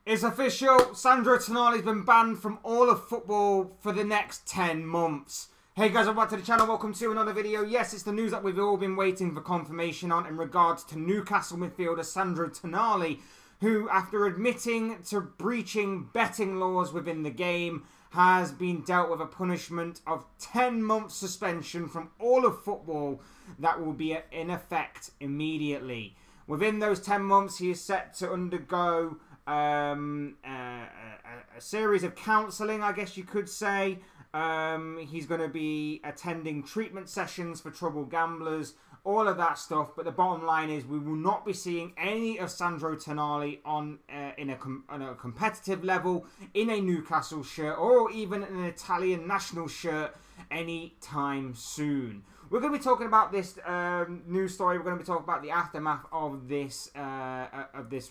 It's official, Sandro Tonali has been banned from all of football for the next 10 months. Hey guys, welcome back to the channel, welcome to another video. Yes, it's the news that we've all been waiting for confirmation on in regards to Newcastle midfielder Sandro Tonali, who, after admitting to breaching betting laws within the game, has been dealt with a punishment of 10 months suspension from all of football that will be in effect immediately. Within those 10 months, he is set to undergo a series of counselling, I guess you could say. He's going to be attending treatment sessions for troubled gamblers, all of that stuff. But the bottom line is we will not be seeing any of Sandro Tonali on a competitive level in a Newcastle shirt or even an Italian national shirt anytime soon. We're going to be talking about this news story. We're going to be talking about the aftermath of this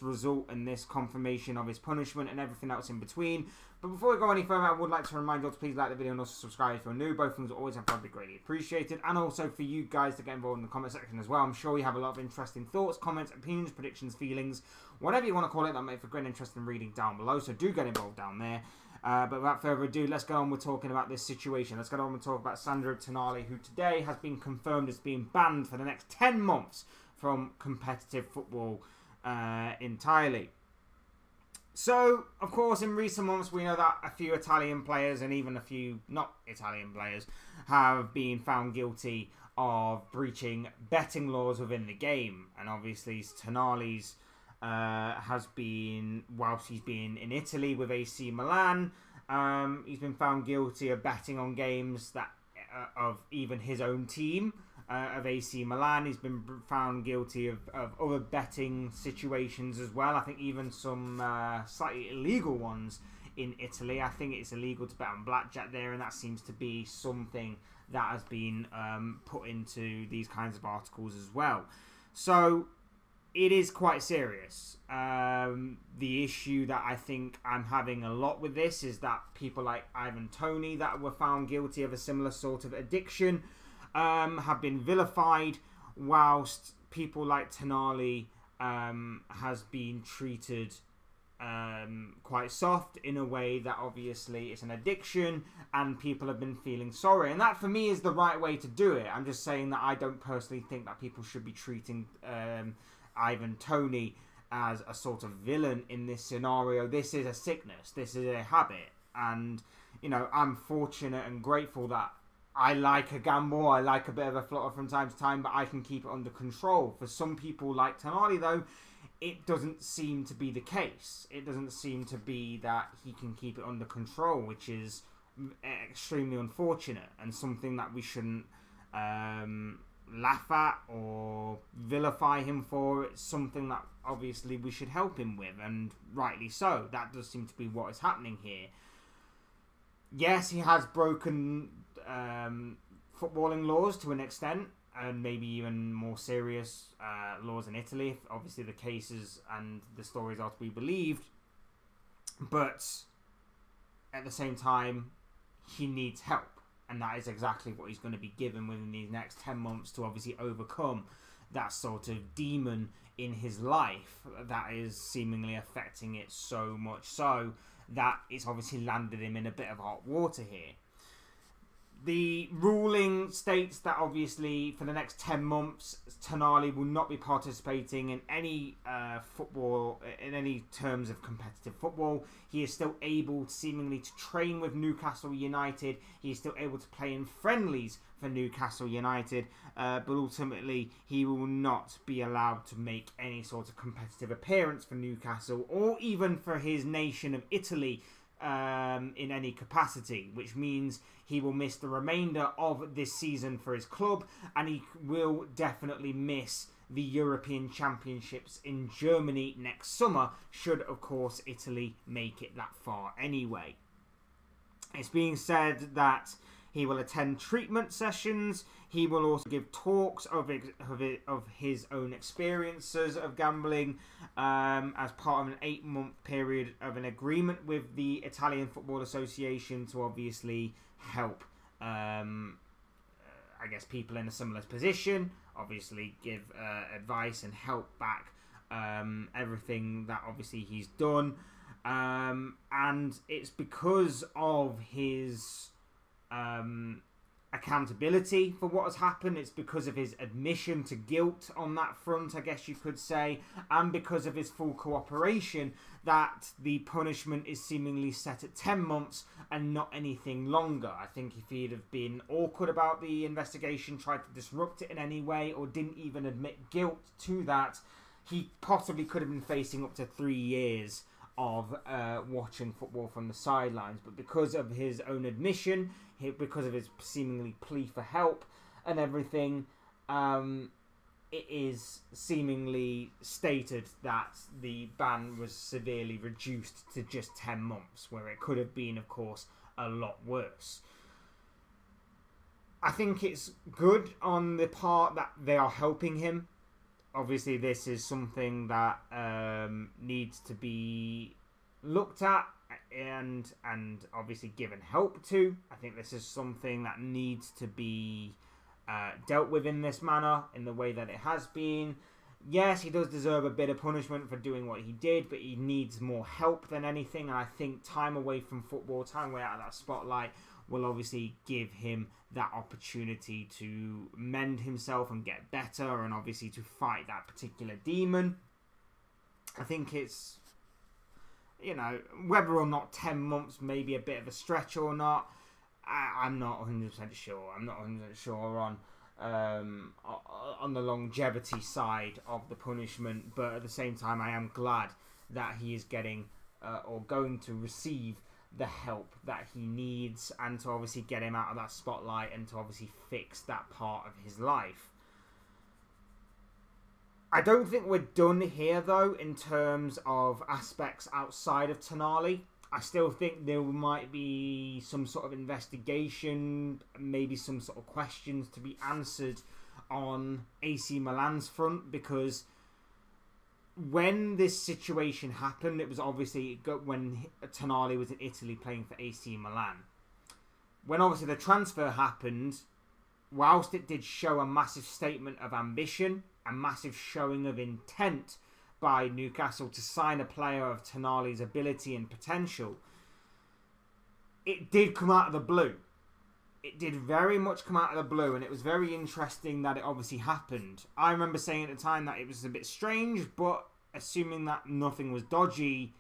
result and this confirmation of his punishment and everything else in between. But before we go any further, I would like to remind you all to please like the video and also subscribe if you're new. Both things are always and probably greatly appreciated. And also for you guys to get involved in the comment section as well. I'm sure you have a lot of interesting thoughts, comments, opinions, predictions, feelings, whatever you want to call it, that make for great interesting reading down below. So do get involved down there. But without further ado, let's go on with talking about this situation. Let's go on and talk about Sandro Tonali, who today has been confirmed as being banned for the next 10 months from competitive football entirely. So, of course, in recent months, we know that a few Italian players and even a few not Italian players have been found guilty of breaching betting laws within the game. And obviously, Tonali's has been, whilst he's been in Italy with AC Milan, he's been found guilty of betting on games that of even his own team, of AC Milan. He's been found guilty of other betting situations as well. I think even some slightly illegal ones in Italy. I think it's illegal to bet on blackjack there, and that seems to be something that has been put into these kinds of articles as well. So it is quite serious. The issue that I think I'm having a lot with this is that people like Ivan Toney that were found guilty of a similar sort of addiction have been vilified, whilst people like Tonali has been treated quite soft in a way that obviously it's an addiction and people have been feeling sorry. And that for me is the right way to do it. I'm just saying that I don't personally think that people should be treating Ivan Toney as a sort of villain in this scenario. This is a sickness. This is a habit. And, you know, I'm fortunate and grateful that I like a gamble. I like a bit of a flutter from time to time, but I can keep it under control. For some people like Tonali, though, it doesn't seem to be the case. It doesn't seem to be that he can keep it under control, which is extremely unfortunate and something that we shouldn't laugh at or vilify him for. It's something that obviously we should help him with, and rightly so. That does seem to be what is happening here. Yes, he has broken footballing laws to an extent, and maybe even more serious laws in Italy, if obviously the cases and the stories are to be believed. But at the same time, he needs help. And that is exactly what he's going to be given within these next 10 months to obviously overcome that sort of demon in his life that is seemingly affecting it so much so that it's obviously landed him in a bit of hot water here. The ruling states that obviously for the next 10 months, Tonali will not be participating in any football, in any terms of competitive football. He is still able seemingly to train with Newcastle United. He is still able to play in friendlies for Newcastle United. But ultimately, he will not be allowed to make any sort of competitive appearance for Newcastle or even for his nation of Italy in any capacity, which means he will miss the remainder of this season for his club, and he will definitely miss the European Championships in Germany next summer, should of course Italy make it that far anyway. It's being said that he will attend treatment sessions. He will also give talks of his own experiences of gambling as part of an 8-month period of an agreement with the Italian Football Association to obviously help, I guess, people in a similar position. Obviously give advice and help back everything that obviously he's done. And it's because of his accountability for what has happened. It's because of his admission to guilt on that front, I guess you could say, and because of his full cooperation that the punishment is seemingly set at 10 months and not anything longer. I think if he'd have been awkward about the investigation, tried to disrupt it in any way, or didn't even admit guilt to that, he possibly could have been facing up to 3 years of watching football from the sidelines. But because of his own admission, because of his seemingly plea for help and everything, it is seemingly stated that the ban was severely reduced to just 10 months, where it could have been, of course, a lot worse. I think it's good on the part that they are helping him. Obviously, this is something that needs to be looked at and obviously given help to. I think this is something that needs to be dealt with in this manner, in the way that it has been. Yes, he does deserve a bit of punishment for doing what he did, but he needs more help than anything. And I think time away from football, time away out of that spotlight, will obviously give him that opportunity to mend himself and get better, and obviously to fight that particular demon. I think it's, you know, whether or not 10 months may be a bit of a stretch or not, I'm not 100% sure. I'm not 100% sure on the longevity side of the punishment, but at the same time, I am glad that he is getting or going to receive the help that he needs, and to obviously get him out of that spotlight and to obviously fix that part of his life. I don't think we're done here, though, in terms of aspects outside of Tonali. I still think there might be some sort of investigation, maybe some sort of questions to be answered on AC Milan's front, because when this situation happened, it was obviously when Tonali was in Italy playing for AC Milan. When obviously the transfer happened, whilst it did show a massive statement of ambition, a massive showing of intent by Newcastle to sign a player of Tonali's ability and potential, it did come out of the blue. It did very much come out of the blue, and it was very interesting that it obviously happened. I remember saying at the time that it was a bit strange, but assuming that nothing was dodgy,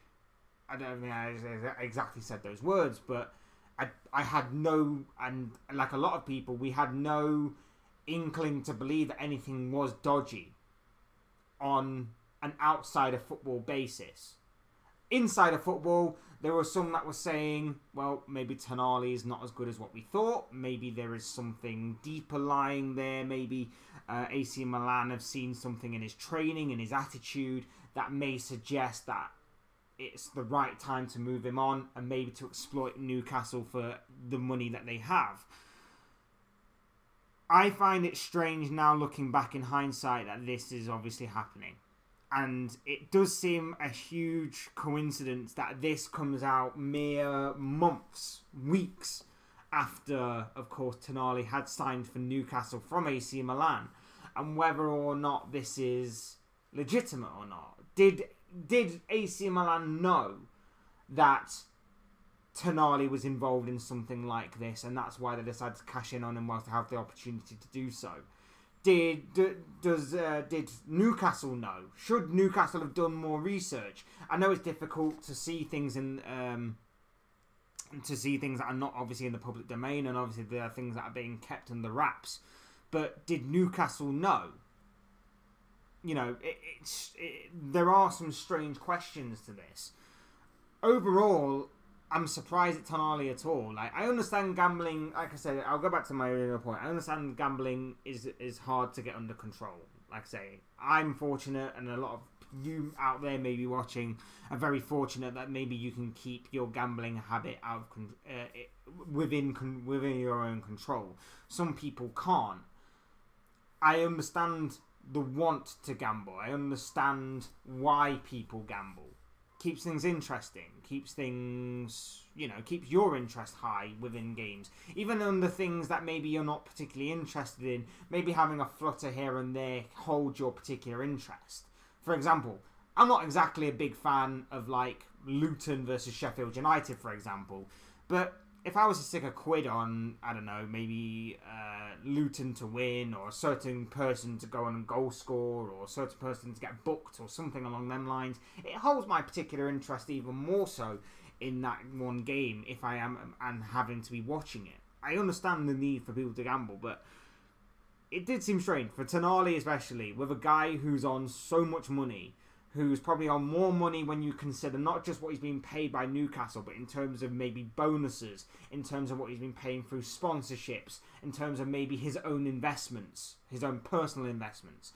I don't think I exactly said those words, but I had no, and like a lot of people, we had no inkling to believe that anything was dodgy on an outside of football basis. Inside of football, there were some that were saying, well, maybe Tonali is not as good as what we thought. Maybe there is something deeper lying there. Maybe AC Milan have seen something in his training, in his attitude, that may suggest that it's the right time to move him on and maybe to exploit Newcastle for the money that they have. I find it strange now, looking back in hindsight, that this is obviously happening. And it does seem a huge coincidence that this comes out mere months, weeks after, of course, Tonali had signed for Newcastle from AC Milan. And whether or not this is legitimate or not. Did AC Milan know that Tonali was involved in something like this, and that's why they decided to cash in on him whilst they have the opportunity to do so? Did Newcastle know? Should Newcastle have done more research? I know it's difficult to see things in that are not obviously in the public domain, and obviously there are things that are being kept under wraps. But did Newcastle know? You know, there are some strange questions to this. Overall, I'm surprised at Tonali at all. Like, I understand gambling. Like I said, I'll go back to my original point. I understand gambling is hard to get under control. Like I say, I'm fortunate, and a lot of you out there maybe watching are very fortunate that maybe you can keep your gambling habit out of within your own control. Some people can't. I understand the want to gamble. I understand why people gamble. Keeps things interesting. Keeps things, keeps your interest high within games. Even on the things that maybe you're not particularly interested in, maybe having a flutter here and there holds your particular interest. For example, I'm not exactly a big fan of, like, Luton versus Sheffield United, for example. But if I was to stick a quid on, I don't know, maybe Luton to win, or a certain person to go on and goal score, or a certain person to get booked, or something along them lines, it holds my particular interest even more so in that one game if I am and having to be watching it. I understand the need for people to gamble, but it did seem strange for Tonali, especially with a guy who's on so much money, who's probably on more money when you consider not just what he's being paid by Newcastle, but in terms of maybe bonuses, in terms of what he's been paying through sponsorships, in terms of maybe his own investments, his own personal investments.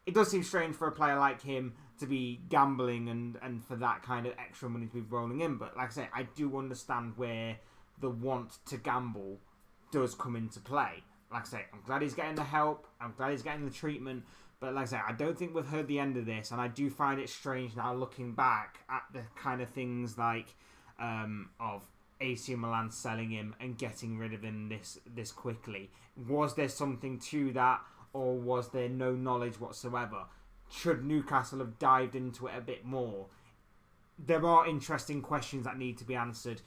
It does seem strange for a player like him to be gambling and for that kind of extra money to be rolling in. But like I say, I do understand where the want to gamble does come into play. Like I say, I'm glad he's getting the help. I'm glad he's getting the treatment. But like I say, I don't think we've heard the end of this, and I do find it strange now looking back at the kind of things like of AC Milan selling him and getting rid of him this quickly. Was there something to that, or was there no knowledge whatsoever? Should Newcastle have dived into it a bit more? There are interesting questions that need to be answered.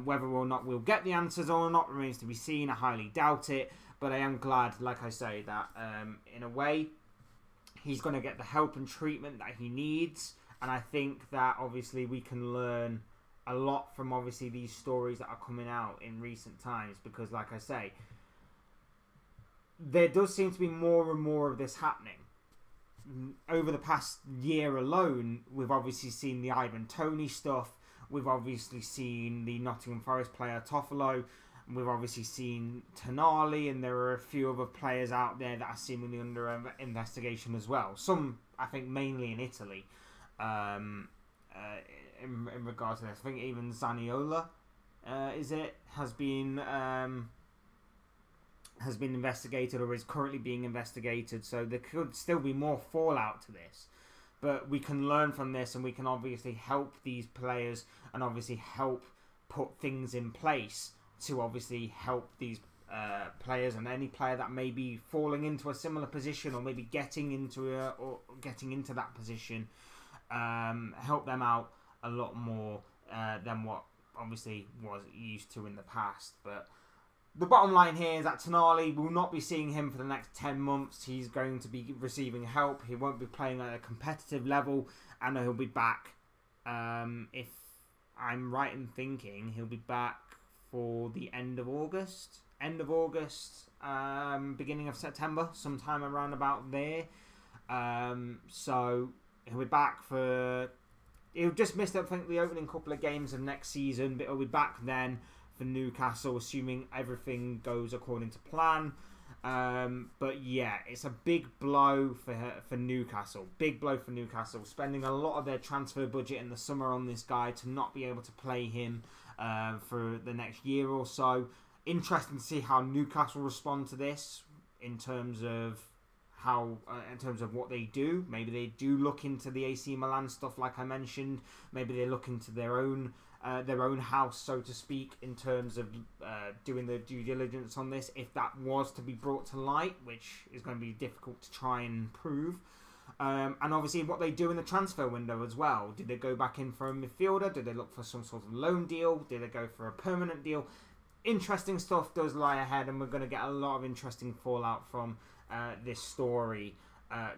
Whether or not we'll get the answers or not remains to be seen. I highly doubt it, but I am glad, like I say, that in a way, he's going to get the help and treatment that he needs. And I think that obviously we can learn a lot from obviously these stories that are coming out in recent times. Because like I say, there does seem to be more and more of this happening. Over the past year alone, we've obviously seen the Ivan Toney stuff. We've obviously seen the Nottingham Forest player Toffolo. We've obviously seen Tonali, and there are a few other players out there that are seemingly under investigation as well. Some, I think, mainly in Italy. In regards to this, I think even Zaniolo, has been investigated or is currently being investigated. So there could still be more fallout to this. But we can learn from this, and we can obviously help these players and obviously help put things in place to obviously help these players and any player that may be falling into a similar position or maybe getting into that position, help them out a lot more than what obviously was used to in the past. But the bottom line here is that Tonali will not be seeing him for the next 10 months. He's going to be receiving help. He won't be playing at a competitive level, and he'll be back. If I'm right in thinking, he'll be back for the end of August, beginning of September, sometime around about there. So he'll be back for... He'll just miss, I think, the opening couple of games of next season, but he'll be back then for Newcastle, assuming everything goes according to plan. But yeah, it's a big blow for Newcastle. Big blow for Newcastle. Spending a lot of their transfer budget in the summer on this guy to not be able to play him for the next year or so. Interesting to see how Newcastle respond to this in terms of what they do. Maybe they do look into the AC Milan stuff, like I mentioned. Maybe they look into their own house, so to speak, in terms of doing the due diligence on this, if that was to be brought to light, which is going to be difficult to try and prove. And obviously what they do in the transfer window as well. Did they go back in for a midfielder? Did they look for some sort of loan deal? Did they go for a permanent deal? Interesting stuff does lie ahead, and we're going to get a lot of interesting fallout from this story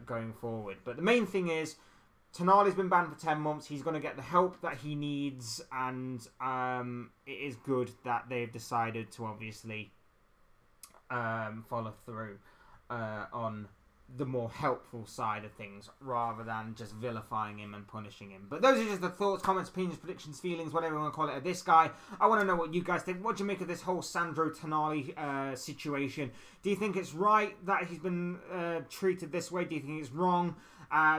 going forward. But the main thing is, Tonali's been banned for 10 months. He's going to get the help that he needs, and it is good that they've decided to obviously follow through on the more helpful side of things, rather than just vilifying him and punishing him. But those are just the thoughts, comments, opinions, predictions, feelings, whatever you want to call it, of this guy. I want to know what you guys think. What do you make of this whole Sandro Tonali situation? Do you think it's right that he's been treated this way? Do you think it's wrong?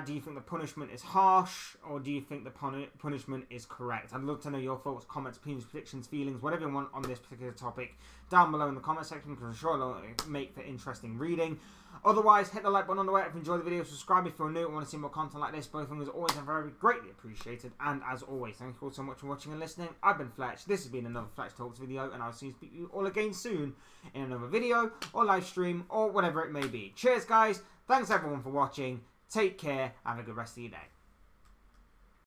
Do you think the punishment is harsh, or do you think the punishment is correct? I'd love to know your thoughts, comments, opinions, predictions, feelings, whatever you want on this particular topic down below in the comment section, because I'm sure it'll make for interesting reading. Otherwise, hit the like button on the way if you enjoyed the video, subscribe if you're new and want to see more content like this. Both things are always and very greatly appreciated. And as always, thank you all so much for watching and listening. I've been Fletch, this has been another Fletch Talks video, and I'll see you all again soon in another video or live stream or whatever it may be. Cheers guys, thanks everyone for watching. Take care, have a good rest of your day.